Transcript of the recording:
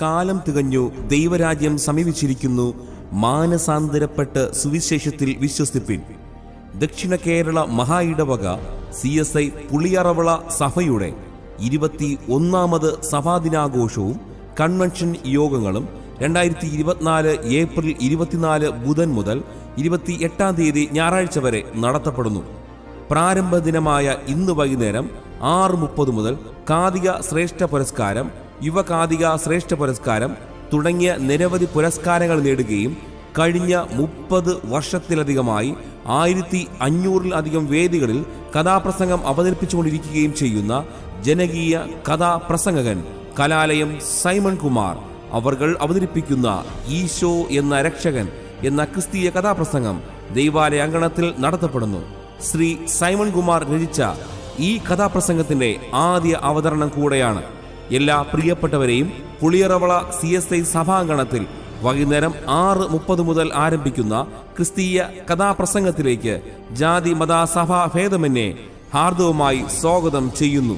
കാലം തികഞ്ഞു, ദൈവരാജ്യം സമീപിച്ചിരിക്കുന്നു, മാനസാന്തരപ്പെട്ട് സുവിശേഷത്തിൽ വിശ്വസിപ്പിൻ. ദക്ഷിണ കേരള മഹാ ഇടവക CSI പുളിയറവള സഭയുടെ 21ാമത് സഭാദിനാഘോഷവും കൺവെൻഷൻ യോഗങ്ങളും 2024 ഏപ്രിൽ 24 ബുധൻ മുതൽ 28 തീയതി ഞായറാഴ്ച വരെ നടത്തപ്പെടുന്നു. പ്രാരംഭ ദിനമായ ഇന്ന് വൈകുന്നേരം 6:30 മുതൽ കാതിക ശ്രേഷ്ഠ പുരസ്കാരം, യുവകാതിക ശ്രേഷ്ഠ പുരസ്കാരം തുടങ്ങിയ നിരവധി പുരസ്കാരങ്ങൾ നേടുകയും കഴിഞ്ഞ 30 വർഷത്തിലധികമായി 1500-ൽ-അധികം വേദികളിൽ കഥാപ്രസംഗം അവതരിപ്പിച്ചുകൊണ്ടിരിക്കുകയും ചെയ്യുന്ന ജനകീയ കഥാപ്രസംഗകൻ കലാലയം സൈമൺ കുമാർ അവർകൾ അവതരിപ്പിക്കുന്ന ഈശോ എന്ന രക്ഷകൻ എന്ന ക്രിസ്തീയ കഥാപ്രസംഗം ദൈവാലയ അങ്കണത്തിൽ നടത്തപ്പെടുന്നു. ശ്രീ സൈമൺ കുമാർ രചിച്ച ഈ കഥാപ്രസംഗത്തിന്റെ ആദ്യ അവതരണം കൂടെയാണ്. എല്ലാ പ്രിയപ്പെട്ടവരെയും പുളിയറവള CSI സഭാംഗണത്തിൽ വൈകുന്നേരം 6:30 മുതൽ ആരംഭിക്കുന്ന ക്രിസ്തീയ കഥാപ്രസംഗത്തിലേക്ക് ജാതി മത സഭാ ഭേദമന്യേ ഹാർദവുമായി സ്വാഗതം ചെയ്യുന്നു.